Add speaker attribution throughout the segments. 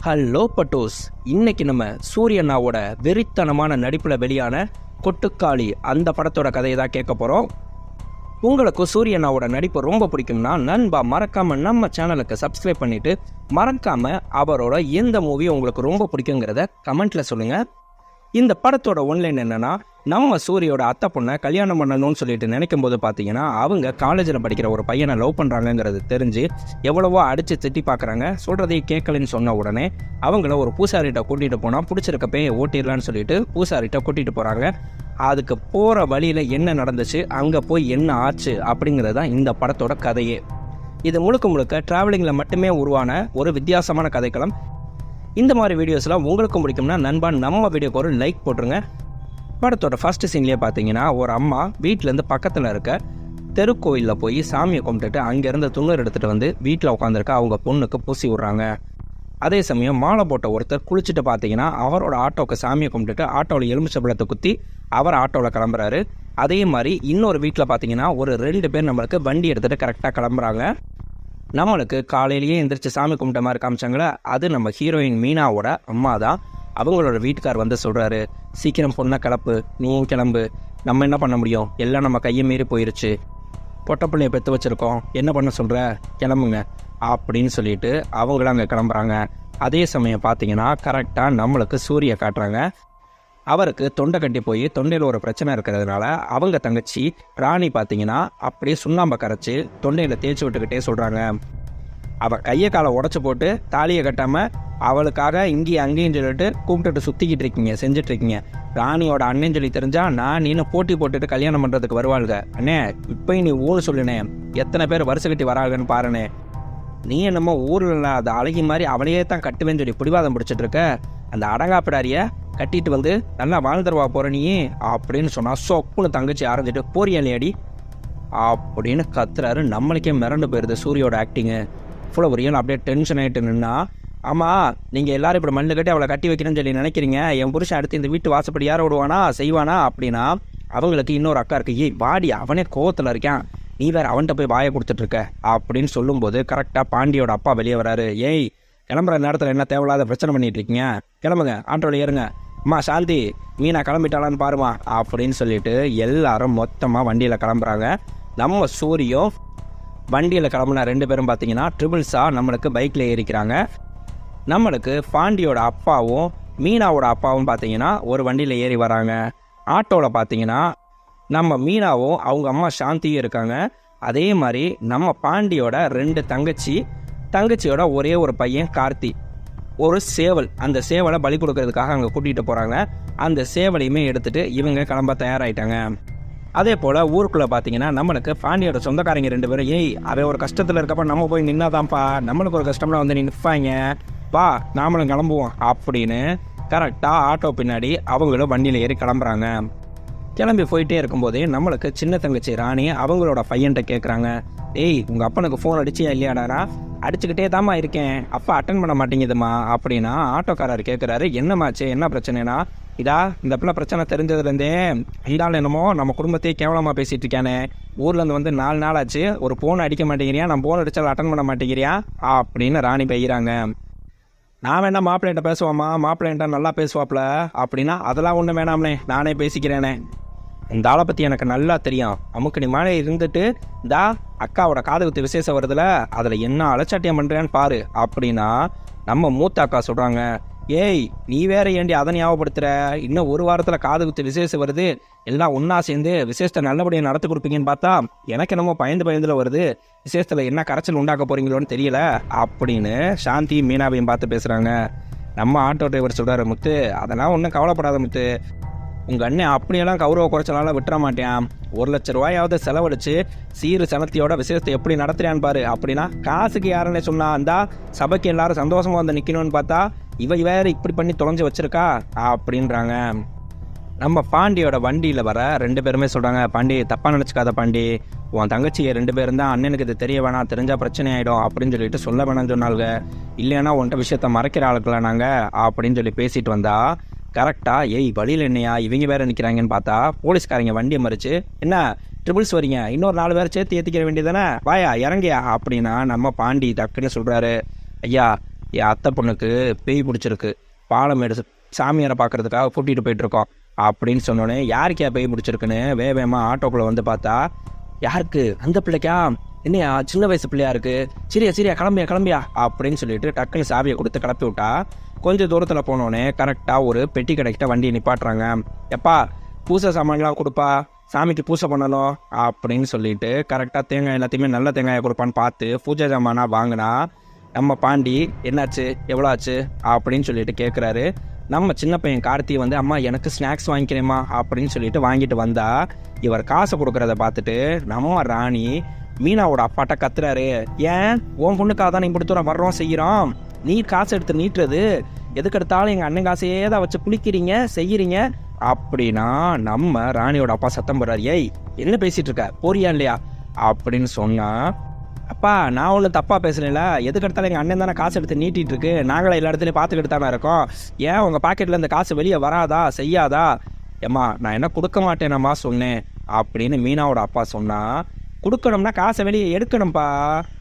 Speaker 1: Hello பட்டோஸ், இன்னைக்கு நம்ம சூரியண்ணாவோட வெறித்தனமான நடிப்பில் வெளியான கொட்டுக்காளி அந்த படத்தோட கதையை தான் கேட்க போகிறோம். உங்களுக்கு சூரியண்ணாவோட நடிப்பு ரொம்ப பிடிக்கும்னா நண்பா மறக்காமல் நம்ம சேனலுக்கு சப்ஸ்கிரைப் பண்ணிவிட்டு மறக்காமல் அவரோட எந்த மூவி உங்களுக்கு ரொம்ப பிடிக்குங்கிறத கமெண்ட்டில் சொல்லுங்கள். இந்த படத்தோட ஒன்லைன் என்னென்னா, நம்ம சூரியோட அத்தை பொண்ணை கல்யாணம் பண்ணணும்னு சொல்லிட்டு நினைக்கும் போது பார்த்தீங்கன்னா அவங்க காலேஜில் படிக்கிற ஒரு பையனை லவ் பண்ணுறாங்கங்கிறது தெரிஞ்சு எவ்வளவோ அடித்து திட்டி பார்க்குறாங்க. சொல்கிறதையே கேட்கலன்னு சொன்ன உடனே அவங்கள ஒரு பூசாரிகிட்ட கூட்டிகிட்டு போனால் பிடிச்சிருக்க பேயை ஓட்டிடலான்னு சொல்லிட்டு பூசாரிகிட்ட கூட்டிகிட்டு போகிறாங்க. அதுக்கு போகிற வழியில் என்ன நடந்துச்சு, அங்கே போய் என்ன ஆச்சு அப்படிங்கிறது தான் இந்த படத்தோட கதையே. இது முழுக்க முழுக்க ட்ராவலிங்கில் மட்டுமே உருவான ஒரு வித்தியாசமான கதைக்களம். இந்த மாதிரி வீடியோஸ்லாம் உங்களுக்கும் பிடிக்கும்னா நண்பா நம்ம வீடியோக்கு ஒரு லைக் போட்டுருங்க. படத்தோட ஃபர்ஸ்ட் சீன்லேயே பார்த்தீங்கன்னா ஒரு அம்மா வீட்டிலேருந்து பக்கத்தில் இருக்க தெருக்கோயிலில் போய் சாமியை கும்பிட்டுட்டு அங்கேருந்து துண்ணூர் எடுத்துகிட்டு வந்து வீட்டில் உட்காந்துருக்க அவங்க பொண்ணுக்கு பூசி விட்றாங்க. அதே சமயம் மாலை போட்ட ஒருத்தர் குளிச்சுட்டு பார்த்தீங்கன்னா அவரோட ஆட்டோவுக்கு சாமியை கும்பிட்டுட்டு ஆட்டோவில் எலுமிச்சம்பழத்தை குத்தி அவர் ஆட்டோவில் கிளம்புறாரு. அதே மாதிரி இன்னொரு வீட்டில் பார்த்தீங்கன்னா ஒரு 2 பேர் நம்மளுக்கு வண்டி எடுத்துகிட்டு கரெக்டாக கிளம்புறாங்க. நம்மளுக்கு காலையிலேயே எந்திரிச்சு சாமி கும்பிட்ட மாதிரி காமிச்சாங்களே, அது நம்ம ஹீரோயின் மீனாவோட அம்மா தான். அவங்களோட வீட்டுக்கார் வந்து சொல்கிறாரு, சீக்கிரம் பொண்ணை கிளப்பு, நீயும் கிளம்பு, நம்ம என்ன பண்ண முடியும், எல்லாம் நம்ம கையை மீறி போயிருச்சு, பொட்டை பிள்ளையை பெற்று வச்சுருக்கோம், என்ன பண்ண சொல்கிற, கிளம்புங்க அப்படின்னு சொல்லிட்டு அவங்களும் அங்கே கிளம்புறாங்க. அதே சமயம் பார்த்தீங்கன்னா கரெக்டாக நம்மளுக்கு சூரிய காட்டுறாங்க. அவருக்கு தொண்டை கட்டி போய் தொண்டையில் ஒரு பிரச்சனை இருக்கிறதுனால அவங்க தங்கச்சி ராணி பார்த்தீங்கன்னா அப்படியே சுண்ணாம்பை கரைச்சி தொண்டையில் தேய்ச்சி விட்டுக்கிட்டே சொல்கிறாங்க. அவள் கையை காலை உடச்சி போட்டு தாலியை கட்டாமல் அவளுக்காக இங்கேயும் அங்கேயும் சொல்லிட்டு கூப்பிட்டுட்டு சுற்றிக்கிட்டு இருக்கீங்க, செஞ்சிட்ருக்கீங்க. ராணியோட அண்ணன் சொல்லி தெரிஞ்சால் நான் நீனு போட்டி போட்டுட்டு கல்யாணம் பண்ணுறதுக்கு வருவாளுங்க. அண்ணே இப்போயும் நீ ஊர் சொல்லுனே, எத்தனை பேர் வருஷ கட்டி வராங்கன்னு பாருனே, நீ என்னமோ ஊரில் இல்லாத அழகி மாதிரி அவளையே தான் கட்டுவேன்னு சொல்லி பிடிவாதம் பிடிச்சிட்டு இருக்க, அந்த அடங்காப்பிடாரியை கட்டிட்டு வந்து நல்லா வாழ்ந்துருவா போகிற நீ அப்படின்னு சொன்னால் சொப்புன்னு தங்கச்சி ஆரஞ்சிட்டு போறியாலேடி அப்படின்னு கத்துறாரு. நம்மளுக்கே மிரண்டு போயிடுது சூரியோட ஆக்டிங்கு. ஃபுல்லாக ஒரு அப்படியே டென்ஷன் ஆகிட்டு நின்னா, ஆமாம் நீங்கள் எல்லாரும் இப்படி மண்ணு கட்டி அவளை கட்டி வைக்கணும்னு சொல்லி நினைக்கிறீங்க, என் புருஷன் அடுத்து இந்த வீட்டு வாசப்படி யாரை விடுவானா செய்வானா அப்படின்னா அவங்களுக்கு இன்னொரு அக்கா இருக்கு, ஏய் பாடி அவனே கோவத்தில் இருக்கான், நீ வேறு அவன்கிட்ட போய் வாயை கொடுத்துட்ருக்க அப்படின்னு சொல்லும்போது கரெக்டாக பாண்டியோட அப்பா வெளியே வராரு. ஏய் கிளம்புற நேரத்தில் என்ன தேவையில்லாத பிரச்சனை பண்ணிட்டு இருக்கீங்க, கிளம்புங்க ஆட்டோவில் ஏறுங்க, அம்மா சாந்தி மீனா கிளம்பிட்டாளான்னு பாருமா அப்படின்னு சொல்லிட்டு எல்லாரும் மொத்தமாக வண்டியில் கிளம்புறாங்க. நம்ம சூரியும் வண்டியில் கிளம்புன 2 பேரும் பார்த்தீங்கன்னா ட்ரிபிள்ஸாக நம்மளுக்கு பைக்கில் ஏறிக்கிறாங்க. நம்மளுக்கு பாண்டியோட அப்பாவும் மீனாவோட அப்பாவும் பார்த்தீங்கன்னா ஒரு வண்டியில் ஏறி வராங்க. ஆட்டோவில் பார்த்தீங்கன்னா நம்ம மீனாவும் அவங்க அம்மா சாந்தியும் இருக்காங்க. அதே மாதிரி நம்ம பாண்டியோட 2 தங்கச்சியோட ஒரே ஒரு பையன் கார்த்தி, ஒரு சேவல், அந்த சேவலை பலி கொடுக்கறதுக்காக அங்கே கூட்டிகிட்டு போகிறாங்க. அந்த சேவலையுமே எடுத்துகிட்டு இவங்க கிளம்ப தயாராகிட்டாங்க. அதே போல் ஊருக்குள்ளே பார்த்தீங்கன்னா நம்மளுக்கு பாண்டியோட சொந்தக்காரங்க 2 பேரும், ஏய் அவன் ஒரு கஷ்டத்தில் இருக்கப்ப நம்ம போய் நின்னாதான்ப்பா, நம்மளுக்கு ஒரு கஷ்டம்லாம் வந்து நிற்பாங்க, வா நாமளும் கிளம்புவோம் அப்படின்னு கரெக்டாக ஆட்டோ பின்னாடி அவங்களும் வண்டியில் ஏறி கிளம்புறாங்க. கிளம்பி போயிட்டே இருக்கும்போதே நம்மளுக்கு சின்ன தங்கச்சி ராணி அவங்களோட பையன்கிட்ட கேட்குறாங்க, ஏய் உங்கள் அப்பனுக்கு ஃபோன் அடிச்சியா இல்லையாடானா, அடிச்சுக்கிட்டே தாம்மா இருக்கேன், அப்பா அட்டன் பண்ண மாட்டேங்குதுமா அப்படின்னா ஆட்டோக்காரர் கேட்குறாரு, என்னமாச்சு என்ன பிரச்சனைனா, இதா இந்த பிள்ளை பிரச்சனை தெரிஞ்சதுலேருந்தே இந்தாலும் என்னமோ நம்ம குடும்பத்தையே கேவலமாக பேசிகிட்டு இருக்கானே, ஊர்லேருந்து வந்து 4 நாள் ஆச்சு, ஒரு ஃபோன் அடிக்க மாட்டேங்கிறியா, நான் ஃபோன் அடித்தாலும் அட்டன் பண்ண மாட்டேங்கிறியா அப்படின்னு ராணி பெய்கிறாங்க. நான் வேணா மாப்பிள்ளைகிட்ட பேசுவாம்மா, மாப்பிள்ளைகிட்ட நல்லா பேசுவாப்புல அப்படின்னா, அதெல்லாம் ஒன்றும் வேணாம்னே நானே பேசிக்கிறேனே, இந்த ஆளை பற்றி எனக்கு நல்லா தெரியும், அமுக்கு நீ மேலே இருந்துட்டு இந்தா அக்காவோட காது குத்து விசேஷம் வருதுல அதில் என்ன அலச்சாட்டியம் பண்ணுறேன்னு பாரு அப்படின்னா நம்ம மூத்த அக்கா சொல்கிறாங்க, ஏய் நீ வேற ஏண்டி அதை ஞாபகப்படுத்துகிற, இன்னும் 1 வாரத்தில் காது குத்து விசேஷம் வருது, எல்லாம் ஒன்றா சேர்ந்து விசேஷத்தை நல்லபடியாக நடத்தி கொடுப்பீங்கன்னு பார்த்தா எனக்கு என்னமோ பயந்துல வருது, விசேஷத்தில் என்ன கரைச்சல் உண்டாக்க போகிறீங்களோன்னு தெரியல அப்படின்னு சாந்தி மீனாவையும் பார்த்து பேசுகிறாங்க. நம்ம ஆட்டோ டிரைவர் சொல்கிறாரு, முத்து அதெல்லாம் ஒன்றும் கவலைப்படாத முத்து, உங்கள் அண்ணன் அப்படியெல்லாம் கௌரவ குறைச்சலால விட்டுற மாட்டேன், 1 லட்ச ரூபாயாவது செலவழிச்சு சீரு சனத்தியோட விசேஷத்தை எப்படி நடத்துறான்னு பாரு அப்படின்னா, காசுக்கு யாருன்னு சொன்னா அந்த சபைக்கு எல்லாரும் சந்தோஷமா வந்து நிற்கணும்னு பார்த்தா இவ வேற இப்படி பண்ணி தொலைஞ்சு வச்சிருக்கா அப்படின்றாங்க. நம்ம பாண்டியோட வண்டியில் வர 2 பேருமே சொல்கிறாங்க, பாண்டி தப்பாக நினச்சிக்காத பாண்டி, உன் தங்கச்சி 2 பேரும் தான் அண்ணனுக்கு இது தெரிய வேணாம், தெரிஞ்சால் பிரச்சனை ஆகிடும் அப்படின்னு சொல்லிட்டு சொல்ல வேணாம்னு சொன்னாங்க, இல்லைன்னா உன்ட்ட விஷயத்த மறைக்கிற ஆளுக்கலாம் நாங்கள் அப்படின்னு சொல்லி பேசிட்டு வந்தா கரெக்டாக ஏய் வழியில் என்னையா இவங்க வேறு நிற்கிறாங்கன்னு பார்த்தா போலீஸ்காரங்க வண்டியை மறித்து, என்ன ட்ரிபிள்ஸ் வரீங்க, இன்னொரு 4 பேரை சேர்த்து ஏற்றிக்கிற வேண்டியதானே, வாயா இறங்கியா அப்படின்னா நம்ம பாண்டி டக்குன்னு சொல்கிறாரு, ஐயா என் அத்தை பொண்ணுக்கு பேய் பிடிச்சிருக்கு, பாலம் எடுத்து சாமியாரை பார்க்குறதுக்காக கூட்டிகிட்டு போயிட்டுருக்கோம் அப்படின்னு சொன்னோன்னே, யாருக்கே பேய் பிடிச்சிருக்குன்னு வேகமாக ஆட்டோக்குள்ளே வந்து பார்த்தா, யாருக்கு அந்த பிள்ளைக்கா, என்னையா சின்ன வயசு பிள்ளையா இருக்குது, சரியா கிளம்பியா அப்படின்னு சொல்லிட்டு டக்குன்னு சாவியை கொடுத்து கிளப்பி விட்டா. கொஞ்சம் தூரத்தில் போனோடனே கரெக்டாக ஒரு பெட்டி கடைக்கிட்ட வண்டியை நிப்பாட்டுறாங்க. எப்பா பூசை சாமான்லாம் கொடுப்பா, சாமிக்கு பூசை பண்ணணும் அப்படின்னு சொல்லிட்டு கரெக்டாக தேங்காய் எல்லாத்தையுமே நல்ல தேங்காயை கொடுப்பான்னு பார்த்து பூஜை சாமானா வாங்கினா நம்ம பாண்டி என்னாச்சு எவ்வளோ ஆச்சு அப்படின்னு சொல்லிட்டு கேட்குறாரு. நம்ம சின்ன பையன் கார்த்தி வந்து அம்மா எனக்கு ஸ்நாக்ஸ் வாங்கிக்கிறேம்மா அப்படின்னு சொல்லிட்டு வாங்கிட்டு வந்தா, இவர் காசை கொடுக்குறத பார்த்துட்டு நம்ம ராணி மீனாவோட அப்பாட்ட கத்துறாரு, ஏன் உன் பொண்ணுக்காக தான் இப்படி தூரம் வர்றோம் செய்கிறோம், நீ காசு எடுத்து நீட்டுறது எதுக்கு எடுத்தாலும் எங்கள் அண்ணன் காசையே தான் வச்சு குளிக்கிறீங்க செய்கிறீங்க அப்படின்னா நம்ம ராணியோட அப்பா சத்தம் போடுறாரு, ஏய் என்ன பேசிகிட்டு இருக்க போறியா இல்லையா அப்படின்னு சொன்னா, அப்பா நான் ஒன்றும் தப்பாக பேசலைல, எதுக்கு எடுத்தாலும் எங்கள் அண்ணன் தானே காசு எடுத்து நீட்டிகிட்டு இருக்கு, நாங்களே எல்லா இடத்துலையும் பார்த்துக்கிட்டு தானே இருக்கோம், ஏன் உங்கள் பாக்கெட்டில் இந்த காசு வெளியே வராதா செய்யாதா, ஏம்மா நான் என்ன கொடுக்க மாட்டேனம்மா சொன்னேன் அப்படின்னு மீனாவோட அப்பா சொன்னா, கொடுக்கணும்னா காசை வெளியே எடுக்கணும்ப்பா,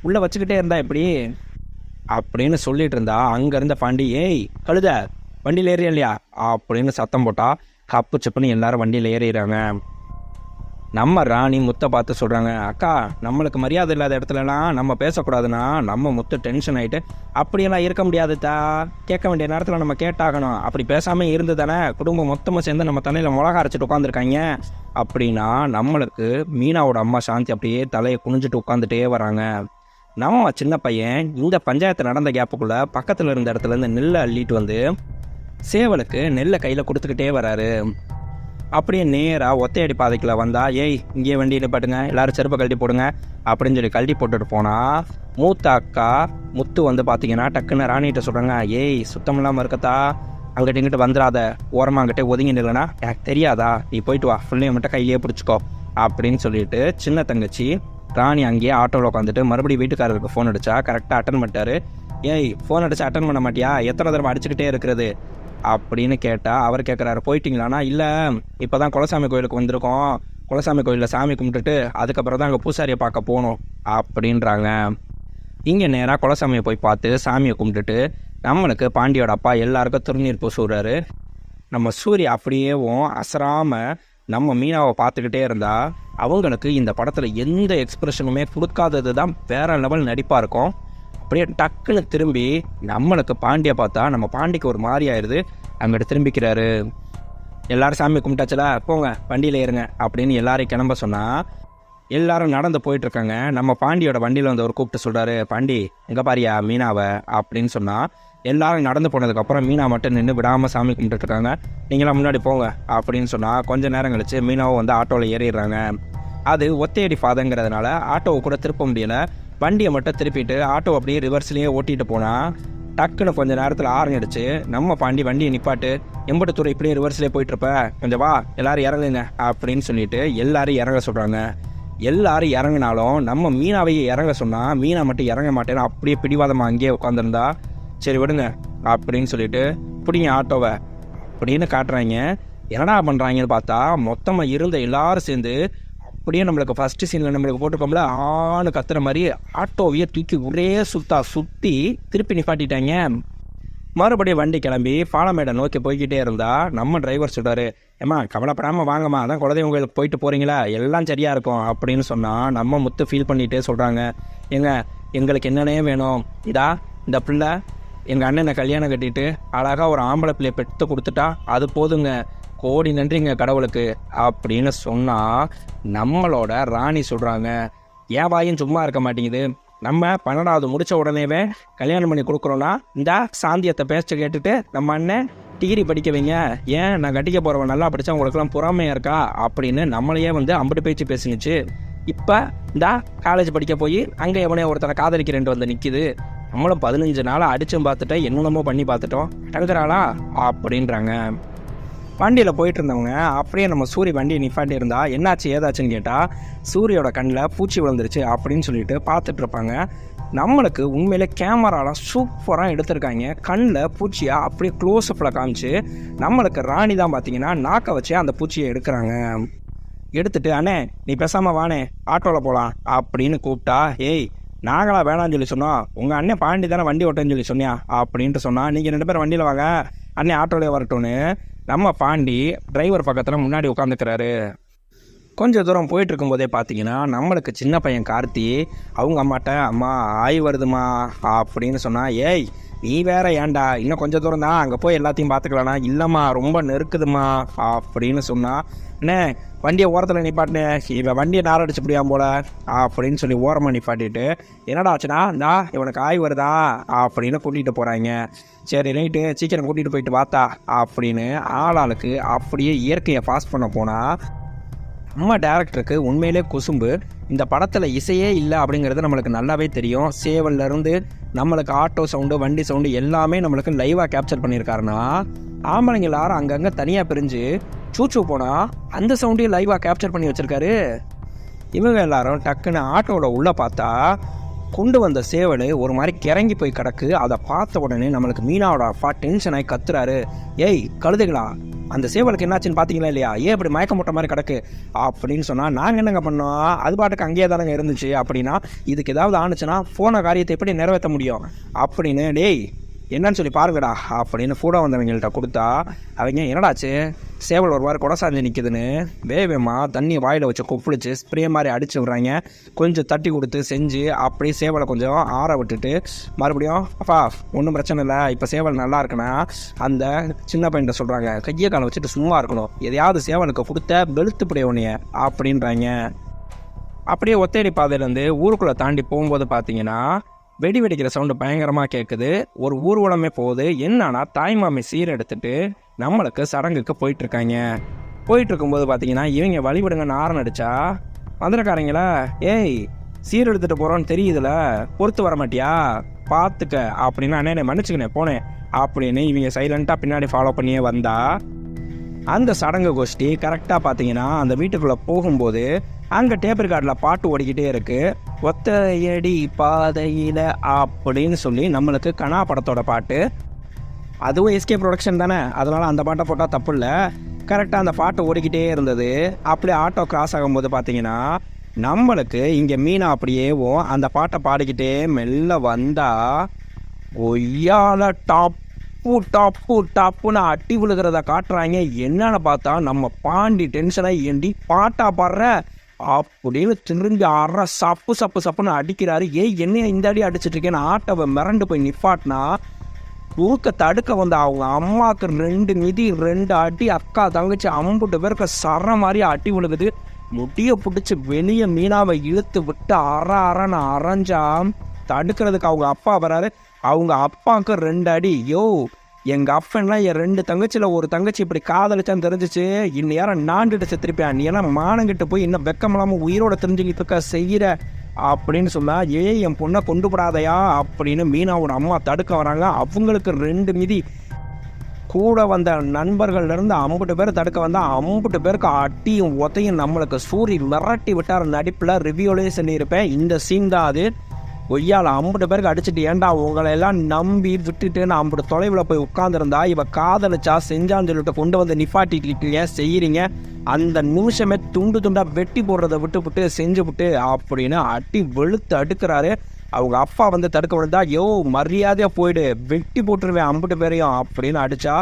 Speaker 1: உள்ளே வச்சுக்கிட்டே இருந்தா எப்படி அப்படின்னு சொல்லிட்டு இருந்தா, அங்கேருந்த பாண்டி ஏய் கழுத வண்டியில் ஏறியா இல்லையா அப்படின்னு சத்தம் போட்டா, கப்பு செப்புன்னு எல்லாரும் வண்டியில் ஏறிடுறாங்க. நம்ம ராணி முத்தை பார்த்து சொல்கிறாங்க, அக்கா நம்மளுக்கு மரியாதை இல்லாத இடத்துலலாம் நம்ம பேசக்கூடாதுன்னா நம்ம முத்து டென்ஷன் ஆகிட்டு, அப்படியெல்லாம் இருக்க முடியாதுதா, கேட்க வேண்டிய நேரத்தில் நம்ம கேட்டாகணும், அப்படி பேசாமல் இருந்து தானே குடும்பம் மொத்தமாக சேர்ந்து நம்ம தலையில் மிளகா அரைச்சிட்டு உட்காந்துருக்காங்க அப்படின்னா நம்மளுக்கு மீனாவோட அம்மா சாந்தி அப்படியே தலையை குனிஞ்சிட்டு உட்காந்துட்டே வராங்க. நம்ம சின்ன பையன் இந்த பஞ்சாயத்து நடந்த கேப்புக்குள்ளே பக்கத்தில் இருந்த இடத்துலேருந்து நெல்லை அள்ளிட்டு வந்து சேவலுக்கு நெல்லை கையில் கொடுத்துக்கிட்டே வராரு. அப்படியே நேராக ஒத்தையடி பாதைக்குள்ள வந்தா, ஏய் இங்கேயே வண்டி நிப்பாட்டுங்க, எல்லாரும் செருப்பை கழட்டி போடுங்க அப்படின்னு சொல்லி கழட்டி போட்டுட்டு போனால், மூத்த அக்கா முத்து வந்து பார்த்தீங்கன்னா டக்குன்னு ராணிகிட்ட சொல்கிறாங்க, ஏய் சுத்தம் இல்லாமல் இருக்கத்தா, அங்கிட்ட இங்கிட்ட வந்துடாத, ஓரமாக அங்கிட்ட ஒதுங்கி நில்லைன்னா எனக்கு தெரியாதா, நீ போயிட்டு வா, ஃபுல்லையும் மட்டும் கையிலேயே பிடிச்சிக்கோ அப்படின்னு சொல்லிட்டு சின்ன தங்கச்சி ராணி அங்கேயே ஆட்டோவில் உட்காந்துட்டு மறுபடியும் வீட்டுக்காரருக்கு ஃபோன் அடித்தா. கரெக்டாக அட்டன் பண்ணிட்டாரு. ஏய் ஃபோன் அடிச்சு அட்டன் பண்ண மாட்டியா, எத்தனை தடவை அடிச்சுக்கிட்டே இருக்கிறது அப்படின்னு கேட்டால் அவர் கேட்குறாரு, போயிட்டீங்களாண்ணா, இல்லை இப்போ தான் குலசாமி கோயிலுக்கு வந்திருக்கோம், குலசாமி கோயிலில் சாமி கும்பிட்டுட்டு அதுக்கப்புறம் தான் அங்கே பூசாரியை பார்க்க போகணும் அப்படின்றாங்க. இங்கே நேராக குலசாமியை போய் பார்த்து சாமியை கும்பிட்டுட்டு நம்மளுக்கு பாண்டியோட அப்பா எல்லாருக்கும் திருநீர் பூசுறாரு. நம்ம சூர்யா அப்படியேவும் அசராமல் நம்ம மீனாவை பார்த்துக்கிட்டே இருந்தால் அவங்களுக்கு இந்த படத்தில் எந்த எக்ஸ்பிரஷனுமே கொடுக்காதது தான் வேற லெவல் நடிப்பாக இருக்கும். அப்படியே டக்குன்னு திரும்பி நம்மளுக்கு பாண்டியை பார்த்தா நம்ம பாண்டிக்கு ஒரு மாதிரி ஆயிடுது. அங்கிட்ட திரும்பிக்கிறாரு, எல்லாரும் சாமி கும்பிட்டாச்சல போங்க வண்டியில் ஏறுங்க அப்படின்னு எல்லாரையும் கிளம்ப சொன்னால் எல்லாரும் நடந்து போயிட்டுருக்காங்க. நம்ம பாண்டியோட வண்டியில் வந்து அவர் கூப்பிட்டு சொல்கிறாரு, பாண்டி எங்கே பாரியா மீனாவை அப்படின்னு சொன்னால், எல்லாரும் நடந்து போனதுக்கப்புறம் மீனா மட்டும் நின்று விடாமல் சாமி கும்பிட்டுருக்காங்க. நீங்களாம் முன்னாடி போங்க அப்படின்னு சொன்னால் கொஞ்சம் நேரம் கழிச்சு மீனாவை வந்து ஆட்டோவில் ஏறிடுறாங்க. அது ஒத்தையடி பாதைங்கிறதுனால ஆட்டோவை கூட திருப்ப முடியலை. வண்டியை மட்டும் திருப்பிட்டு ஆட்டோ அப்படியே ரிவர்ஸ்லேயே ஓட்டிகிட்டு போனால் டக்குன்னு கொஞ்சம் நேரத்தில் ஆரன் அடிச்சு நம்ம பாண்டி வண்டியை நிப்பாட்டு, எம்பட்டு தூரம் இப்படியே ரிவர்ஸ்லேயே போயிட்டுருப்ப, கொஞ்சம் வா எல்லாரும் இறங்குங்க அப்படின்னு சொல்லிட்டு எல்லாரும் இறங்க சொல்கிறாங்க. எல்லாரும் இறங்கினாலும் நம்ம மீனாவையே இறங்க சொன்னால் மீனா மட்டும் இறங்க மாட்டேன்னு அப்படியே பிடிவாதமாக அங்கேயே உட்காந்துருந்தா, சரி விடுங்க அப்படின்னு சொல்லிட்டு பிடிங்க ஆட்டோவை அப்படின்னு காட்டுறாங்க. என்னடா பண்ணுறாங்கன்னு பார்த்தா மொத்தமாக இருந்த எல்லாரும் சேர்ந்து அப்படியே நம்மளுக்கு ஃபஸ்ட்டு சீனில் நம்மளுக்கு போட்டிருக்கோம்ல ஆணு கத்துற மாதிரி ஆட்டோவையே தூக்கி ஒரே சுற்றி திருப்பி நிப்பாட்டிட்டாங்க. மறுபடியும் வண்டி கிளம்பி பாலமேடை நோக்கி போய்கிட்டே இருந்தா நம்ம டிரைவர் சொல்கிறாரு, ஏம்மா கவலைப்படாமல் வாங்கம்மா, அதான் குலதெய்வம் கோயிலுக்கு போயிட்டு போகிறீங்களா, எல்லாம் சரியாக இருக்கும் அப்படின்னு சொன்னால் நம்ம முத்து ஃபீல் பண்ணிகிட்டே சொல்கிறாங்க, எங்களுக்கு என்னென்னே வேணும், இதா இந்த பிள்ளை எங்கள் அண்ணனை கல்யாணம் கட்டிட்டு அழகாக ஒரு ஆம்பளை பிள்ளையை பெற்று கொடுத்துட்டா அது போதுங்க, கோடி நன்றிங்க கடவுளுக்கு அப்படின்னு சொன்னால் நம்மளோட ராணி சொல்கிறாங்க, ஏன் வாயும் சும்மா இருக்க மாட்டேங்குது, நம்ம 12வது முடித்த உடனேவே கல்யாணம் பண்ணி கொடுக்குறோன்னா இந்த சாந்தியத்தை பேச்ச கேட்டுட்டு நம்ம அண்ணன் டிகிரி படிக்க வைங்க, ஏன் நான் கட்டிக்க போகிறவன் நல்லா படித்தா உங்களுக்குலாம் பொறாமையாக இருக்கா அப்படின்னு நம்மளையே வந்து அம்பட்டு பேச்சு பேசினுச்சு. இப்போ இந்த காலேஜ் படிக்க போய் அங்கே எவனே ஒருத்தனை காதலிக்கிறேன்ட்டு வந்து நிற்கிது, நம்மளும் 15 நாளாக அடிச்சும் பார்த்துட்டோம், என்னென்னமோ பண்ணி பார்த்துட்டோம், அடங்குறாளா அப்படின்றாங்க. வண்டியில் போயிட்டு இருந்தவங்க அப்படியே நம்ம சூரிய வண்டியை நிப்பாட்டி இருந்தா என்னாச்சு ஏதாச்சுன்னு கேட்டால் சூரியோட கண்ணில் பூச்சி விழுந்துருச்சு அப்படின்னு சொல்லிட்டு பார்த்துட்டு இருப்பாங்க. நம்மளுக்கு உண்மையிலே கேமராலாம் சூப்பராக எடுத்திருக்காங்க. கண்ணில் பூச்சியை அப்படியே க்ளோஸ்அப்பில் காமிச்சு நம்மளுக்கு ராணி தான் பார்த்தீங்கன்னா நாக்கை வச்சு அந்த பூச்சியை எடுக்கிறாங்க. எடுத்துட்டு அண்ணே நீ பேசாமல் வானே ஆட்டோவில் போகலாம் அப்படின்னு கூப்பிட்டா, ஏய் நாங்களா வேணான்னு சொல்லி சொன்னோம், உங்கள் அண்ணன் பாண்டி தானே வண்டி ஓட்டேன்னு சொல்லி சொன்னியா அப்படின்ட்டு சொன்னால், நீங்கள் 2 பேரும் வண்டியில் வாங்க அண்ணே ஆட்டோலேயே வரட்டும்னு நம்ம பாண்டி டிரைவர் பக்கத்தில் முன்னாடி உட்காந்துக்கிறாரு. கொஞ்சம் தூரம் போயிட்டு இருக்கும்போதே பார்த்தீங்கன்னா நம்மளுக்கு சின்ன பையன் கார்த்தி அவங்க அம்மாட்ட, அம்மா ஆய் வருதுமா அப்படின்னு சொன்னால், ஏய் நீ வேற ஏன்டா இன்னும் கொஞ்சம் தூரம் தான் அங்கே போய் எல்லாத்தையும் பார்த்துக்கலாம்னா, இல்லைம்மா ரொம்ப நெருக்குதுமா அப்படின்னு சொன்னா, அண்ணே வண்டியை ஓரத்தில் நிப்பாட்டினே இவன் வண்டியை நாரடிச்சு முடியாம போல அப்படின்னு சொல்லி ஓரமாக நிப்பாட்டிட்டு, என்னடா ஆச்சுன்னா இந்தா இவனுக்கு ஆய் வருதா அப்படின்னு கூட்டிகிட்டு போகிறாங்க. சரி ரைட்டு சீக்கிரம் கூட்டிகிட்டு போயிட்டு பார்த்தா அப்படின்னு ஆளாளுக்கு அப்படியே இயற்கையை பாஸ் பண்ண போனால், நம்ம டேரக்டருக்கு உண்மையிலே குசும்பு. இந்த படத்தில் இசையே இல்லை அப்படிங்கிறது நம்மளுக்கு நல்லாவே தெரியும். சேவல்லேருந்து நம்மளுக்கு ஆட்டோ சவுண்டு வண்டி சவுண்டு எல்லாமே நம்மளுக்கு லைவாக கேப்சர் பண்ணியிருக்காருன்னா, ஆம்பளைங்க எல்லாரும் அங்கங்கே தனியாக பிரிஞ்சு சூச்சு போனால் அந்த சவுண்டையும் லைவாக கேப்சர் பண்ணி வச்சுருக்காரு. இவங்க எல்லாரும் டக்குன்னு ஆட்டோவில் உள்ளே பார்த்தா கொண்டு வந்த சேவல் ஒரு மாதிரி கிறங்கி போய் கிடக்கு. அதை பார்த்த உடனே நம்மளுக்கு மீனாவோட அப்பா டென்ஷன் ஆகி கத்துறாரு, ஏய் கழுதுகளா அந்த சேவலுக்கு என்னாச்சுன்னு பார்த்தீங்களா இல்லையா, ஏன் இப்படி மயக்கம் போட்ட மாதிரி கிடக்கு அப்படின்னு சொன்னால், நாங்கள் என்னங்க பண்ணோம் அது பாட்டுக்கு அங்கேயே தானங்க இருந்துச்சு அப்படின்னா, இதுக்கு ஏதாவது ஆணுச்சுன்னா போன காரியத்தை எப்படி நிறைவேற்ற முடியும் அப்படின்னு, டேய் என்னன்னு சொல்லி பாருங்கடா அப்படின்னு கூட வந்தவங்கள்ட்ட கொடுத்தா, அவங்க என்னடாச்சு சேவல் ஒரு வாரி கொடசாஞ்சி நிற்குதுன்னு வேகமாக தண்ணி வாயில் வச்சு கொப்பிடிச்சு ஸ்ப்ரே மாதிரி அடிச்சு விட்றாங்க. கொஞ்சம் தட்டி கொடுத்து செஞ்சு அப்படியே சேவலை கொஞ்சம் ஆற விட்டுட்டு மறுபடியும், அப்பா ஒன்றும் பிரச்சனை இல்லை இப்போ சேவல் நல்லா இருக்குன்னா அந்த சின்ன பையன்ட்ட சொல்கிறாங்க, கையை காலை வச்சுட்டு சும்மா இருக்கணும், எதையாவது சேவலுக்கு கொடுத்த வெளுத்துப்படிய உன்னைய அப்படின்றாங்க. அப்படியே ஒத்தேரி பாதையிலேருந்து ஊருக்குள்ளே தாண்டி போகும்போது பார்த்தீங்கன்னா வெடி வெடிக்கிற சவுண்டு பயங்கரமாக கேட்குது. ஒரு ஊர்வலமே போகுது. என்னன்னா தாய்மாமி சீர் எடுத்துட்டு நம்மளுக்கு சடங்குக்கு போயிட்டுருக்காங்க. போயிட்டு இருக்கும்போது பார்த்தீங்கன்னா இவங்க வழிபடுங்கன்னு ஆரன் அடிச்சா, மதுரைக்காரங்களா ஏய் சீர் எடுத்துகிட்டு போகிறோன்னு தெரியுதுல பொறுத்து வர மாட்டியா பார்த்துக்க அப்படின்னு, அண்ணே மன்னிச்சுக்கினே போனேன் அப்படின்னு இவங்க சைலண்ட்டாக பின்னாடி ஃபாலோ பண்ணியே வந்தா, அந்த சடங்கு கோஷ்டி கரெக்டாக பார்த்தீங்கன்னா அந்த வீட்டுக்குள்ளே போகும்போது அங்கே டேப் ரெக்கார்டில் பாட்டு ஓடிக்கிட்டே இருக்கு, ஒத்தையடி பாதையில் அப்படின்னு சொல்லி நம்மளுக்கு கனா படத்தோட பாட்டு. அதுவும் எஸ்கே ப்ரொடக்ஷன் தானே, அதனால் அந்த பாட்டை போட்டால் தப்பு இல்லை. கரெக்டாக அந்த பாட்டு ஓடிக்கிட்டே இருந்தது. அப்படியே ஆட்டோ கிராஸ் ஆகும்போது பார்த்தீங்கன்னா நம்மளுக்கு இங்கே மீனா அப்படியேவும் அந்த பாட்டை பாடிக்கிட்டே மெல்ல வந்தா, ஒய்யால டாப்புன்னு அட்டி விழுகிறத காட்டுறாங்க. என்னன்னு பார்த்தா நம்ம பாண்டி டென்ஷனாக ஏண்டி பாட்டா பாடுற அப்படின்னு திரும்பி சப்புன்னு அடிக்கிறாரு. ஏய் என்னைய இந்த அடி அடிச்சிட்டு இருக்கேன்னு ஆட்டோவை மிரண்டு போய் நிப்பாட்டினா, ஊக்க தடுக்க வந்த அவங்க அம்மாவுக்கு 2 மிதி 2 அடி, அக்கா தங்கச்சி 50 பேருக்கு சர மாதிரி அடி விழுகுது. முடிய பிடிச்சி வெளியே மீனாவை இழுத்து விட்டு அறன்னு அரைஞ்சா தடுக்கிறதுக்கு அவங்க அப்பா வராரு. அவங்க அப்பாவுக்கு 2 அடி. யோ எங்கள் அப்பன்லாம் என் 2 தங்கச்சியில் ஒரு தங்கச்சி இப்படி காதலிச்சான்னு தெரிஞ்சிச்சு, இன்னும் யாரும் நாண்டுட்டு செத்துருப்பேன், நீ எல்லாம் மானங்கிட்ட போய் இன்னும் வெக்கமில்லாமல் உயிரோட தெரிஞ்சுக்கிட்டு இருக்க செய்கிற அப்படின்னு சொன்னா, என் பொண்ணை கொண்டு போடாதையா அப்படின்னு மீனாவோட அம்மா தடுக்க வராங்க. அவங்களுக்கு 2 மிதி. கூட வந்த நண்பர்கள்லேருந்து 50 பேர் தடுக்க வந்தால் 50 பேருக்கு அட்டியும் ஒத்தையும் நம்மளுக்கு சூரி மிரட்டி விட்டார். நடிப்பில் ரிவ்யூலேயே சொல்லியிருப்பேன், இந்த சீன் தான் அது. ஒய்யால் 50 பேருக்கு அடிச்சுட்டு, ஏன்டா உங்களை எல்லாம் நம்பி விட்டுட்டு நான் 50 தொலைவில் போய் உட்காந்துருந்தா இவ காதலிச்சா செஞ்சான்னு சொல்லிட்டு கொண்டு வந்து நிப்பாட்டிட்டு செய்கிறீங்க, அந்த நிமிஷமே துண்டாக வெட்டி போடுறதை விட்டு செஞ்சு விட்டு அப்படின்னு அட்டி வெளுத்து அடுக்கிறாரு. அவங்க அப்பா வந்து தடுக்க விழுந்தா, யோ மரியாதையாக போயிடு வெட்டி போட்டுருவேன் 50 பேரையும் அப்படின்னு அடிச்சா,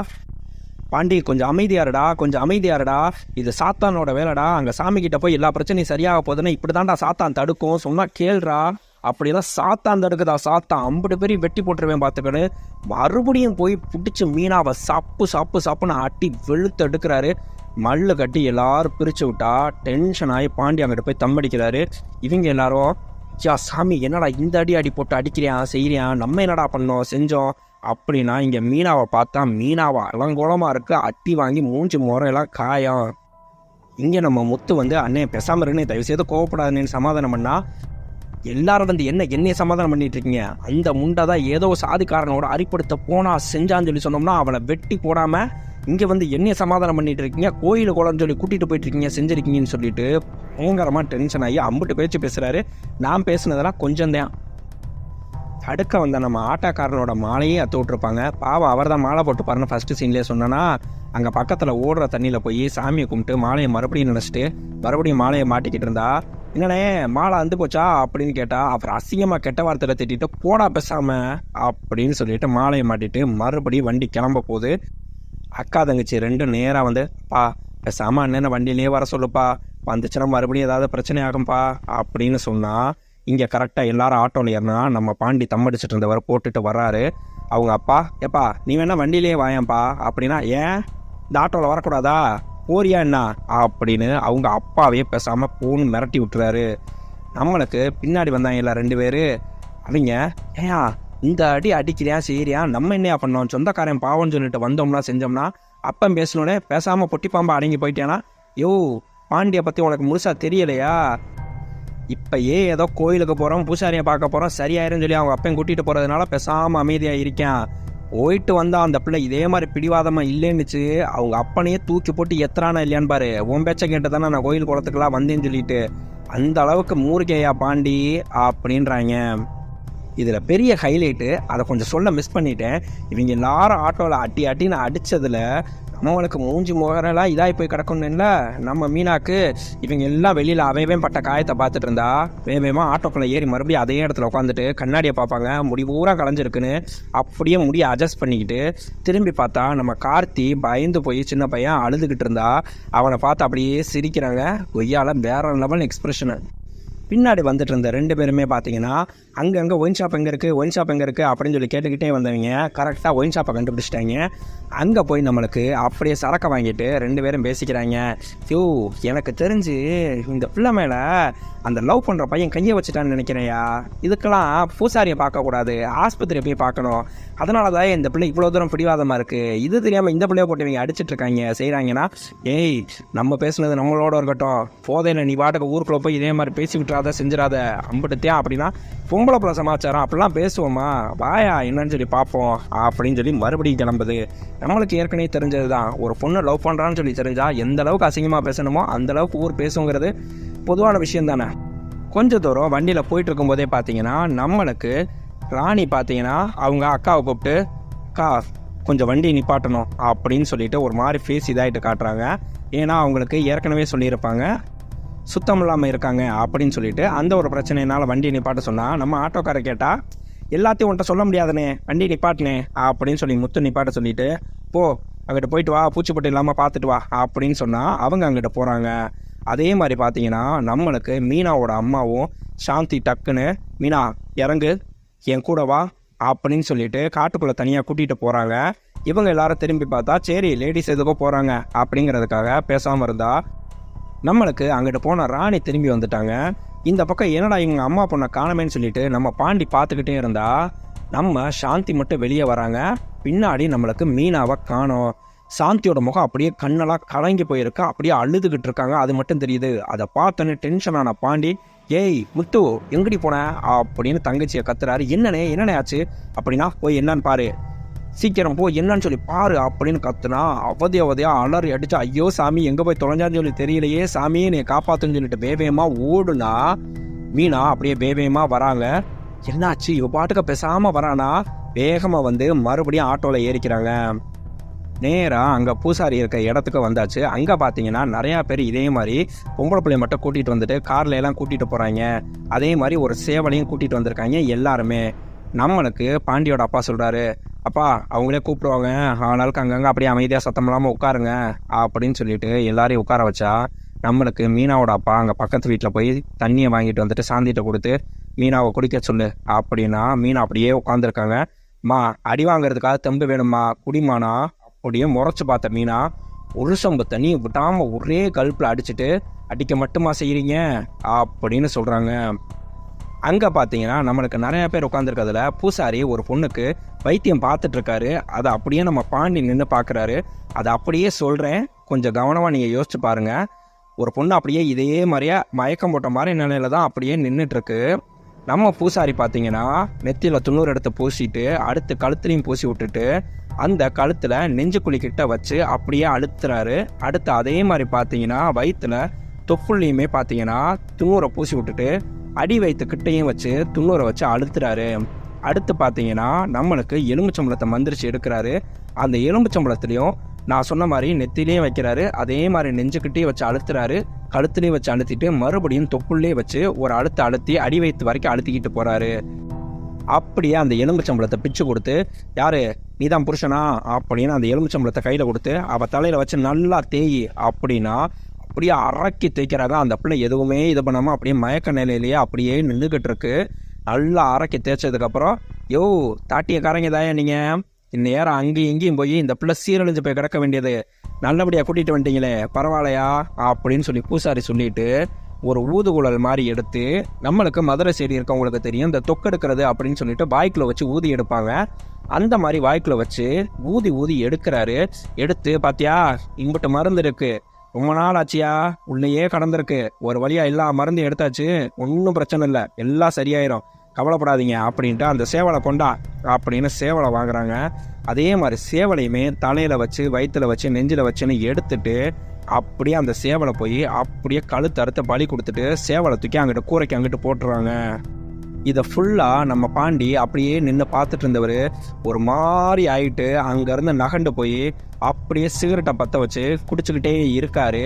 Speaker 1: பாண்டி கொஞ்சம் அமைதியாருடா இது சாத்தானோட வேலைடா, அங்கே சாமி கிட்ட போய் எல்லா பிரச்சனையும் சரியாக போகுதுன்னா இப்படி தான்டா சாத்தான் தடுக்கும், சொன்னால் கேள்றா அப்படிலாம் சாத்தான் தடுக்குதா, சாத்தான் 50 பேரையும் வெட்டி போட்டுருவேன் பார்த்துக்கன்னு மறுபடியும் போய் பிடிச்சி மீனாவை சாப்புன்னு அட்டி வெளுத்து எடுக்கிறாரு. மல்லு கட்டி எல்லாரும் பிரித்து விட்டா டென்ஷன் ஆகி பாண்டி அங்கிட்ட போய் தம்மடிக்கிறாரு. இவங்க எல்லாரும், யா சாமி என்னடா இந்த அடி போட்டு அடிக்கிறியான் செய்கிறியான், நம்ம என்னடா செஞ்சோம் அப்படின்னா, இங்கே மீனாவை பார்த்தா மீனாவா அலங்கோலமாக இருக்குது, அட்டி வாங்கி மூஞ்சி முறையெல்லாம் காயம். இங்கே நம்ம முத்து வந்து, அண்ணே பேசாமல் இருக்குன்னு தயவுசெய்து கோவப்படாதுன்னு சமாதானம் பண்ணால், எல்லாரும் வந்து என்னைய சமாதானம் பண்ணிட்டு இருக்கீங்க, அந்த முண்டை தான் ஏதோ சாதிக்காரனோட அரிப்படுத்த போனா செஞ்சான்னு சொல்லி சொன்னோம்னா அவனை வெட்டி போடாமல் இங்கே வந்து என்னைய சமாதானம் பண்ணிட்டு இருக்கீங்க, கோயில் குளம்னு சொல்லி கூட்டிகிட்டு போயிட்டு இருக்கீங்க செஞ்சுருக்கீங்கன்னு சொல்லிட்டு பயங்கரமாக டென்ஷன் ஆகி 50 பேச்சு பேசுகிறாரு. நான் பேசுனதெல்லாம் கொஞ்சம் தான். தடுக்க வந்த நம்ம ஆட்டோக்காரனோட மாலையே அத்து விட்டுருப்பாங்க. பாவம் அவர் தான் மாலை போட்டு பாருன்னு ஃபஸ்ட்டு சீன்லேயே சொன்னேன்னா, அங்கே பக்கத்தில் ஓடுற தண்ணியில் போய் சாமியை கும்பிட்டு மாலையை மறுபடியும் நினச்சிட்டு மறுபடியும் மாலையை மாட்டிக்கிட்டு இருந்தா, என்னண்ணே மாலை அந்து போச்சா அப்படின்னு கேட்டா, அப்புறம் அசிங்கமாக கெட்ட வார்த்தையில் திட்டிட்டு போடா பேசாம அப்படின்னு சொல்லிட்டு மாலையை மாட்டிட்டு மறுபடியும் வண்டி கிளம்ப போகுது. அக்கா தங்கச்சி ரெண்டும் நேராக வந்து, பா பேசாம அண்ணன் வண்டியிலேயே வர சொல்லுப்பா, வந்துச்சுன்னா மறுபடியும் ஏதாவது பிரச்சனை ஆகும்பா அப்படின்னு சொன்னால், இங்கே கரெக்டாக எல்லாரும் ஆட்டோவில் ஏறினா நம்ம பாண்டி தம்மடிச்சிட்டு இருந்தவர் போட்டுட்டு வர்றாரு. அவங்க அப்பா, எப்பா நீ வேணா வண்டியிலேயே வாயேன்ப்பா அப்படின்னா, ஏன் இந்த ஆட்டோவில் வரக்கூடாதா போறியா என்ன அப்படின்னு அவங்க அப்பாவே பேசாமல் போன்னு மிரட்டி விட்டுறாரு. நம்மளுக்கு பின்னாடி வந்தாங்க இல்லை 2 பேர். அவங்க, ஏயா இந்த அடி அடிக்கிறியா சரியா, நம்ம என்னையா பண்ணோம், சொந்தக்காரன் பாவம்னு சொல்லிட்டு வந்தோம்னா செஞ்சோம்னா, அப்பம் பேசணுன்னே பேசாமல் பொட்டிப்பாம்பா அடங்கி போயிட்டேனா, யோ பாண்டியை பற்றி உனக்கு முழுசாக தெரியலையா, இப்போயே ஏதோ கோயிலுக்கு போகிறோம் பூசாரியை பார்க்க போகிறோம் சரியாயிருன்னு சொல்லி அவங்க அப்பையும் கூட்டிகிட்டு போகிறதுனால பேசாமல் அமைதியாக இருக்கேன். போயிட்டு வந்தால் அந்த பிள்ளை இதே மாதிரி பிடிவாதமாக இல்லைன்னுச்சு அவங்க அப்பனையே தூக்கி போட்டு எத்தனானா இல்லையான்னு பாரு, உன் பேச்சை கேட்டு தானே நான் கோயில் குளத்துக்கெல்லாம் வந்தேன்னு சொல்லிட்டு, அந்த அளவுக்கு மூர்க்கையா பாண்டி அப்படின்றாங்க. இதில் பெரிய ஹைலைட்டு, அதை கொஞ்சம் சொல்ல மிஸ் பண்ணிட்டேன். இவங்க எல்லாரும் ஆட்டோவில் அட்டின்னு அடித்ததில் நம்மளுக்கு மூஞ்சி முகரெல்லாம் இதாகி போய் கிடக்கணும்ல. நம்ம மீனாக்கு இவங்க எல்லாம் வெளியில் அவையவே பட்ட காயத்தை பார்த்துட்டு இருந்தா வேகமாக ஆட்டோக்குள்ளே ஏறி மறுபடியும் அதே இடத்துல உட்காந்துட்டு கண்ணாடியை பார்ப்பாங்க, முடி பூரா கலைஞ்சிருக்குன்னு அப்படியே முடியை அட்ஜஸ்ட் பண்ணிக்கிட்டு திரும்பி பார்த்தா நம்ம கார்த்தி பயந்து போய் சின்ன பையன் அழுதுகிட்டு இருந்தா, அவனை பார்த்து அப்படியே சிரிக்கிறாங்க. கொய்யால வேற லெவல் எக்ஸ்பிரஷனு. பின்னாடி வந்துட்டு இருந்த 2 பேருமே பார்த்தீங்கன்னா அங்கங்கே ஒயின் ஷாப் எங்கே இருக்குது அப்படின்னு சொல்லி கேட்டுக்கிட்டே வந்தவங்க கரெக்டாக ஒயின் ஷாப்பை கண்டுபிடிச்சிட்டாங்க. அங்கே போய் நம்மளுக்கு அப்படியே சரக்கை வாங்கிட்டு 2 பேரும் பேசிக்கிறாங்க. யோ எனக்கு தெரிஞ்சு இந்த பிள்ளை மேலே அந்த லவ் பண்ணுற பையன் கையை வச்சுட்டான்னு நினைக்கிறேயா, இதுக்கெல்லாம் பூசாரியை பார்க்கக்கூடாது, ஆஸ்பத்திரியை போய் பார்க்கணும், அதனால தான் இந்த பிள்ளை இவ்வளோ தூரம் பிடிவாதமாக இருக்குது, இது தெரியாமல் இந்த பிள்ளைய போட்டு இவங்க அடிச்சிட்டு இருக்காங்க செய்கிறாங்கன்னா, ஏய் நம்ம பேசுனது நம்மளோட இருக்கட்டும், போதையில் நீ பாட்டுக்கு ஊருக்குள்ளே போய் இதே மாதிரி பேசி விட்டுறாத செஞ்சிடாத அம்பிட்டுத்தியா அப்படின்னா, பொம்பளை பிள்ளை சமாச்சாரம் அப்படிலாம் பேசுவோமா, வாயா என்னன்னு சொல்லி பார்ப்போம் அப்படின்னு சொல்லி மறுபடியும் கிளம்புது. நம்மளுக்கு ஏற்கனவே தெரிஞ்சது தான், ஒரு பொண்ணு லவ் பண்ணுறான்னு சொல்லி தெரிஞ்சால் எந்த அளவுக்கு அசிங்கமாக பேசணுமோ அந்த அளவுக்கு ஊர் பேசுங்கிறது பொதுவான விஷயம் தானே. கொஞ்சம் தூரம் வண்டியில் போயிட்டு இருக்கும்போதே பார்த்தீங்கன்னா நம்மளுக்கு ராணி பார்த்தீங்கன்னா அவங்க அக்காவை கூப்பிட்டு, அக்கா கொஞ்சம் வண்டி நிப்பாட்டணும் அப்படின்னு சொல்லிட்டு ஒரு மாதிரி ஃபேஸ் இதாகிட்டு காட்டுறாங்க. ஏன்னா அவங்களுக்கு ஏற்கனவே சொல்லியிருப்பாங்க சுத்தம் இல்லாமல் இருக்காங்க அப்படின்னு சொல்லிட்டு, அந்த ஒரு பிரச்சனையினால் வண்டியை நிப்பாட்ட சொன்னால் நம்ம ஆட்டோக்காரை கேட்டால் எல்லாத்தையும் உன்ட்ட சொல்ல முடியாதுனே வண்டி நிப்பாட்டினே அப்படின்னு சொல்லி முத்து நிப்பாட்ட சொல்லிட்டு, போ அங்கிட்ட போயிட்டு வா பூச்சிப்பட்டு இல்லாமல் பார்த்துட்டு வா அப்படின்னு சொன்னால் அவங்க அங்கிட்ட போகிறாங்க. அதே மாதிரி பார்த்தீங்கன்னா நம்மளுக்கு மீனாவோட அம்மாவும் சாந்தி டக்குன்னு, மீனா இறங்கு என் கூட வா அப்படின்னு சொல்லிட்டு காட்டுக்குள்ளே தனியாக கூட்டிகிட்டு போகிறாங்க. இவங்க எல்லாரும் திரும்பி பார்த்தா சரி லேடிஸ் எதுக்கோ போகிறாங்க அப்படிங்கிறதுக்காக பேசாமல் இருந்தா, நம்மளுக்கு அங்கிட்ட போன ராணி திரும்பி வந்துட்டாங்க. இந்த பக்கம் என்னடா இவங்க அம்மா பொண்ணை காணமேன்னு சொல்லிட்டு நம்ம பாண்டி பார்த்துக்கிட்டே இருந்தா, நம்ம சாந்தி மட்டும் வெளியே வராங்க. பின்னாடி நம்மளுக்கு மீனாவை காணோம். சாந்தியோட முகம் அப்படியே கண்ணெல்லாம் கலங்கி போயிருக்கு, அப்படியே அழுதுகிட்டு இருக்காங்க, அது மட்டும் தெரியுது. அதை பார்த்தோன்னே டென்ஷன் ஆன பாண்டி, ஏய் முத்து எங்கடி போன அப்படின்னு தங்கச்சியை கத்துறாரு. என்னண்ணே ஆச்சு அப்படின்னா, போய் என்னன்னு பாரு, சீக்கிரம் போ என்னன்னு சொல்லி பாரு அப்படின்னு கத்துனா, அவதியா அலறி அடிச்சு, ஐயோ சாமி எங்கே போய் தொலைஞ்சான்னு சொல்லி தெரியலையே சாமியே நீ காப்பாத்துன்னு சொல்லிட்டு வேகமாக ஓடுனா மீனா அப்படியே வேகமாக வராங்க. என்னாச்சு இவ பாட்டுக்க பேசாமல் வரானா, வேகமாக வந்து மறுபடியும் ஆட்டோவில் ஏறிக்கிறாங்க. நேராக அங்கே பூசாரி இருக்க இடத்துக்கு வந்தாச்சு. அங்கே பார்த்தீங்கன்னா நிறையா பேர் இதே மாதிரி பொம்பளை பிள்ளைய மட்டும் கூட்டிகிட்டு வந்துட்டு காரில் எல்லாம் கூட்டிகிட்டு போகிறாங்க. அதே மாதிரி ஒரு சேவலையும் கூட்டிகிட்டு வந்திருக்காங்க எல்லாருமே. நம்மளுக்கு பாண்டியோட அப்பா சொல்கிறாரு, அப்பா அவங்களே கூப்பிடுவாங்க, ஆனாலுக்கு அங்கங்கே அப்படியே அமைதியாக சத்தம் இல்லாமல் உட்காருங்க அப்படின்னு சொல்லிட்டு எல்லாரையும் உட்கார வச்சா, நம்மளுக்கு மீனாவோட அப்பா அங்கே பக்கத்து வீட்டில் போய் தண்ணியை வாங்கிட்டு வந்துட்டு சாந்திகிட்ட கொடுத்து மீனாவை குடிக்க சொல்லு அப்படின்னா, மீனா அப்படியே உட்காந்துருக்காங்க. மா அடி வாங்கிறதுக்காக தெம்பு வேணுமா குடிமானா அப்படியே முறைச்சி பார்த்த மீனா ஒரு சொம்பு தண்ணி விட்டாமல் ஒரே கல்ப்பில் அடிச்சுட்டு, அடிக்க மட்டுமா செய்கிறீங்க அப்படின்னு சொல்கிறாங்க. அங்கே பார்த்தீங்கன்னா நம்மளுக்கு நிறையா பேர் உட்காந்துருக்கிறதுல பூசாரி ஒரு பொண்ணுக்கு வைத்தியம் பார்த்துட்ருக்காரு. அதை அப்படியே நம்ம பாண்டி நின்று பார்க்குறாரு. அதை அப்படியே சொல்கிறேன், கொஞ்சம் கவனமாக நீங்கள் யோசிச்சு பாருங்கள். ஒரு பொண்ணு அப்படியே இதே மாதிரியே மயக்கம் போட்ட மாதிரி நிலையில தான் அப்படியே நின்றுட்டுருக்கு. நம்ம பூசாரி பார்த்தீங்கன்னா நெத்தியில் துண்ணூறு எடுத்து பூசிட்டு அடுத்து கழுத்துலையும் பூசி விட்டுட்டு அந்த கழுத்தில் நெஞ்சுக்குழிக்கிட்ட வச்சு அப்படியே அழுத்துறாரு. அடுத்து அதே மாதிரி பார்த்தீங்கன்னா வயிற்றுல தொப்புள்ளையுமே பார்த்தீங்கன்னா துண்ணூரை பூசி விட்டுட்டு அடி வயிற்றுக்கிட்டையும் வச்சு துண்ணூரை வச்சு அழுத்துறாரு. அடுத்து பார்த்தீங்கன்னா நம்மளுக்கு எலும்புச்சம்பளத்தை மந்திரிச்சு எடுக்கிறாரு. அந்த எலும்புச்சம்பளத்துலேயும் நான் சொன்ன மாதிரி நெத்திலையும் வைக்கிறாரு, அதே மாதிரி நெஞ்சுக்கிட்டே வச்சு அழுத்துறாரு, கழுத்துலேயும் வச்சு அழுத்திட்டு மறுபடியும் தொப்புள்ளே வச்சு ஒரு அழுத்தி அடி வயிற்று வரைக்கும் அழுத்திக்கிட்டு போகிறாரு. அப்படியே அந்த எலும்புச்சம்பளத்தை பிச்சு கொடுத்து, யாரு நீதான் புருஷனா அப்படின்னு அந்த எலும்புச்சம்பளத்தை கையில் கொடுத்து அவள் தலையில் வச்சு நல்லா தேய் அப்படின்னா அப்படியே அரக்கி தேய்க்கிறாங்க. அந்த பிள்ளை எதுவுமே இது பண்ணாமல் அப்படியே மயக்க நிலையிலேயே அப்படியே நின்றுக்கிட்டு இருக்கு. நல்லா அரக்கி தேய்ச்சதுக்கப்புறம், யோ தாட்டியக்காரங்க தாயா நீங்கள் இந்த நேரம் அங்கேயும் இங்கேயும் போய் இந்த பிள்ளை சீரழிஞ்சு போய் கிடக்க வேண்டியது, நல்லபடியாக கூட்டிகிட்டு வந்துட்டீங்களே பரவாயில்லையா அப்படின்னு சொல்லி பூசாரி சொல்லிட்டு ஒரு ஊதுகுழல் மாதிரி எடுத்து, நம்மளுக்கு மதுரை சைடு இருக்கவங்களுக்கு தெரியும் இந்த தொக்கெடுக்கிறது அப்படின்னு சொல்லிட்டு வாய்க்குள்ள வச்சு ஊதி எடுப்பாங்க, அந்த மாதிரி வாய்க்குள்ள வச்சு ஊதி எடுக்கிறாரு. எடுத்து பார்த்தியா இங்கிட்ட மருந்து இருக்கு, ரொம்ப நாள் ஆச்சியா உள்ளேயே கடந்திருக்கு, ஒரு வழியா எல்லா மருந்தும் எடுத்தாச்சு, ஒன்றும் பிரச்சனை இல்லை, எல்லாம் சரியாயிரும், கவலைப்படாதீங்க அப்படின்ட்டு அந்த சேவலை கொண்டா அப்படின்னு சேவலை வாங்குறாங்க. அதே மாதிரி சேவலையுமே தலையில் வச்சு வயிற்றில் வச்சு நெஞ்சில் வச்சுன்னு எடுத்துட்டு அப்படியே அந்த சேவலை போய் அப்படியே கழுத்து அறுத்து பலி கொடுத்துட்டு சேவலை தூக்கி அங்கிட்ட கூரைக்கு அங்கிட்டு போட்டுருவாங்க. இதை ஃபுல்லாக நம்ம பாண்டி அப்படியே நின்று பார்த்துட்டு இருந்தவர் ஒரு மாதிரி ஆகிட்டு அங்கேருந்து நகண்டு போய் அப்படியே சிகரெட்டை பற்ற வச்சு குடிச்சுக்கிட்டே இருக்காரு.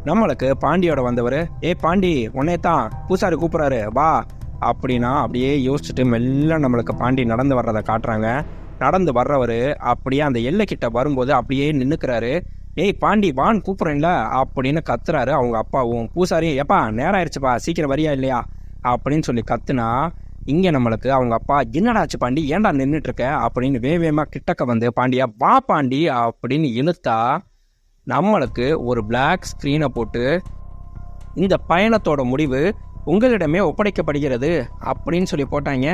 Speaker 1: நம்மளுக்கு பாண்டியோட வந்தவர், பாண்டி உன்னே தான் பூசாரி கூப்பிட்றாரு வா அப்படின்னா அப்படியே யோசிச்சுட்டு மெல்ல நம்மளுக்கு பாண்டி நடந்து வர்றதை காட்டுறாங்க. நடந்து வர்றவர் அப்படியே அந்த எல்லைக்கிட்ட வரும்போது அப்படியே நின்றுக்கிறாரு. பாண்டி வான் கூப்பிட்றேன்ல அப்படின்னு கத்துறாரு அவங்க அப்பாவும். பூசாரி எப்பா நேரம் ஆயிடுச்சுப்பா சீக்கிரம் வரியா இல்லையா அப்படின்னு சொல்லி கத்துனா, இங்கே நம்மளுக்கு அவங்க அப்பா என்னடாச்சு பாண்டி ஏன்டா நின்றுட்டு இருக்க அப்படின்னு வேகமாக கிட்டக்க வந்து பாண்டியா வா பாண்டி அப்படின்னு இழுத்தா, நம்மளுக்கு ஒரு பிளாக் ஸ்க்ரீனை போட்டு இந்த பயணத்தோட முடிவு உங்களிடமே ஒப்படைக்கப்படுகிறது அப்படின்னு சொல்லி போட்டாங்க.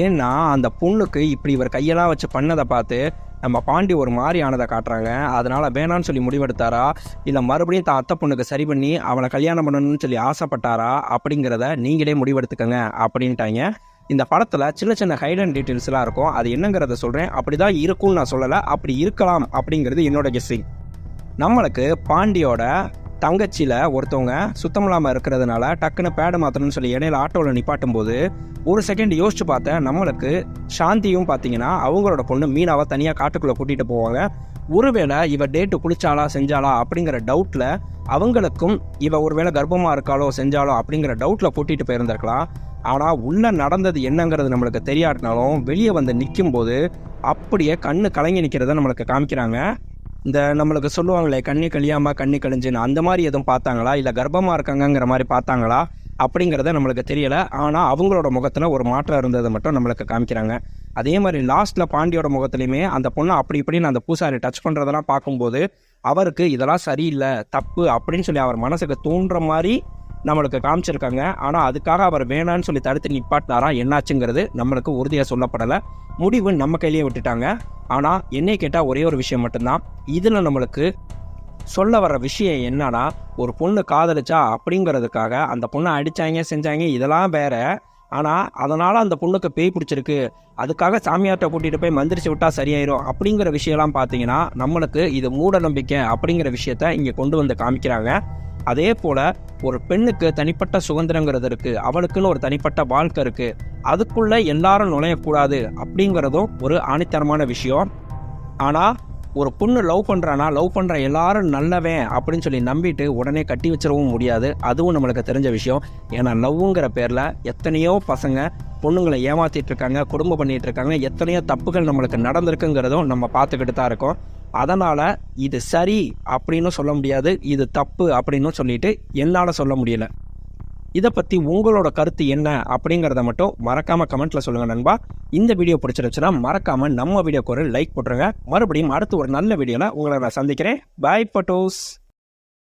Speaker 1: ஏன்னா அந்த பொண்ணுக்கு இப்படி இவர் கையெல்லாம் வச்சு பண்ணதை பார்த்து நம்ம பாண்டி ஒரு மாதிரி ஆனதை காட்டுறாங்க. அதனால் வேணான்னு சொல்லி முடிவெடுத்தாரா, இல்லை மறுபடியும் தான் அத்தை பொண்ணுக்கு சரி பண்ணி அவளை கல்யாணம் பண்ணணும்னு சொல்லி ஆசைப்பட்டாரா அப்படிங்கிறத நீங்களே முடிவெடுத்துக்கங்க அப்படின்ட்டாங்க. இந்த படத்தில் சின்ன சின்ன ஹைலைட் டீட்டெயில்ஸ்லாம் இருக்கும், அது என்னங்கிறத சொல்கிறேன். அப்படி தான் இருக்கும்னு நான் சொல்லலை, அப்படி இருக்கலாம் அப்படிங்கிறது என்னோட கெஸ்ஸிங். நம்மளுக்கு பாண்டியோட தங்கச்சியில் ஒருத்தவங்க சுத்தம் இல்லாமல் இருக்கிறதுனால டக்குன்னு பேடு மாற்றணும்னு சொல்லி இடையில ஆட்டோவில் நிப்பாட்டும் போது ஒரு செகண்ட் யோசிச்சு பார்த்தேன். நம்மளுக்கு சாந்தியும் பார்த்தீங்கன்னா அவங்களோட பொண்ணு மீனாவை தனியாக காட்டுக்குள்ளே கூட்டிகிட்டு போவாங்க. ஒருவேளை இவ டேட்டு குளிச்சாலா செஞ்சாலா அப்படிங்கிற டவுட்டில் அவங்களுக்கும் இவ ஒருவேளை கர்ப்பமாக இருக்காளோ செஞ்சாலோ அப்படிங்கிற டவுட்டில் கூட்டிகிட்டு போயிருந்திருக்கலாம். ஆனால் உள்ளே நடந்தது என்னங்கிறது நம்மளுக்கு தெரியாட்டினாலும் வெளியே வந்து நிற்கும்போது அப்படியே கண்ணு கலங்கி நிற்கிறத நம்மளுக்கு காமிக்கிறாங்க. இந்த நம்மளுக்கு சொல்லுவாங்களே கண்ணி கழியாமல் கண்ணி கழிஞ்சுன்னு, அந்த மாதிரி எதுவும் பார்த்தாங்களா இல்லை கர்ப்பமாக இருக்காங்கங்கிற மாதிரி பார்த்தாங்களா அப்படிங்கிறத நம்மளுக்கு தெரியலை. ஆனால் அவங்களோட முகத்தில் ஒரு மாற்றம் இருந்ததை மட்டும் நம்மளுக்கு காமிக்கிறாங்க. அதே மாதிரி லாஸ்ட்டில் பாண்டியோட முகத்துலையுமே அந்த பொண்ணை அப்படி இப்படின்னு அந்த பூசாரி டச் பண்ணுறதெல்லாம் பார்க்கும்போது அவருக்கு இதெல்லாம் சரியில்லை தப்பு அப்படின்னு சொல்லி அவர் மனசுக்கு தோன்ற மாதிரி நம்மளுக்கு காமிச்சிருக்காங்க. ஆனால் அதுக்காக அவர் வேணான்னு சொல்லி தடுத்து நிப்பாட்டினாரா என்னாச்சுங்கிறது நம்மளுக்கு உறுதியாக சொல்லப்படலை. முடிவு நம்ம கையிலேயே விட்டுட்டாங்க. ஆனால் என்னை கேட்டால் ஒரே ஒரு விஷயம் மட்டும்தான் இதில் நம்மளுக்கு சொல்ல வர்ற விஷயம் என்னன்னா, ஒரு பொண்ணு காதலிச்சா அப்படிங்கிறதுக்காக அந்த பொண்ணை அடித்தாங்க செஞ்சாங்க இதெல்லாம் வேற. ஆனால் அதனால் அந்த பொண்ணுக்கு பேய் பிடிச்சிருக்கு, அதுக்காக சாமியார்கிட்ட கூட்டிகிட்டு போய் மந்திரிச்சு விட்டால் சரியாயிரும் அப்படிங்கிற விஷயம்லாம் பார்த்தீங்கன்னா நம்மளுக்கு இது மூட நம்பிக்கை அப்படிங்கிற விஷயத்த இங்கே கொண்டு வந்து காமிக்கிறாங்க. அதே போல் ஒரு பெண்ணுக்கு தனிப்பட்ட சுதந்திரங்கிறது இருக்குது, அவளுக்குன்னு ஒரு தனிப்பட்ட வாழ்க்கை இருக்குது, அதுக்குள்ளே எல்லாரும் நுழையக்கூடாது அப்படிங்கிறதும் ஒரு ஆணித்தரமான விஷயம். ஆனால் ஒரு பொண்ணு லவ் பண்ணுறானா லவ் பண்ணுற எல்லாரும் நல்லவன் அப்படின்னு சொல்லி நம்பிட்டு உடனே கட்டி வச்சிடவும் முடியாது, அதுவும் நம்மளுக்கு தெரிஞ்ச விஷயம். ஏன்னா லவ்ங்கிற பேரில் எத்தனையோ பசங்க பொண்ணுங்களை ஏமாற்றிட்டு இருக்காங்க, குடும்பம் பண்ணிகிட்டு இருக்காங்க, எத்தனையோ தப்புகள் நம்மளுக்கு நடந்திருக்குங்கிறதும் நம்ம பார்த்துக்கிட்டு தான் இருக்கோம். அதனால் இது சரி அப்படின்னு சொல்ல முடியாது, இது தப்பு அப்படின்னு சொல்லிட்டு என்னால் சொல்ல முடியல. இதை பற்றி உங்களோட கருத்து என்ன அப்படிங்கிறத மட்டும் மறக்காமல் கமெண்ட்டில் சொல்லுங்கள் நண்பா. இந்த வீடியோ பிடிச்சிருச்சுன்னா மறக்காமல் நம்ம வீடியோக்கு ஒரு லைக் போட்டுருங்க. மறுபடியும் அடுத்து ஒரு நல்ல வீடியோவில் உங்களை நான் சந்திக்கிறேன். பாய் பட்டோஸ்.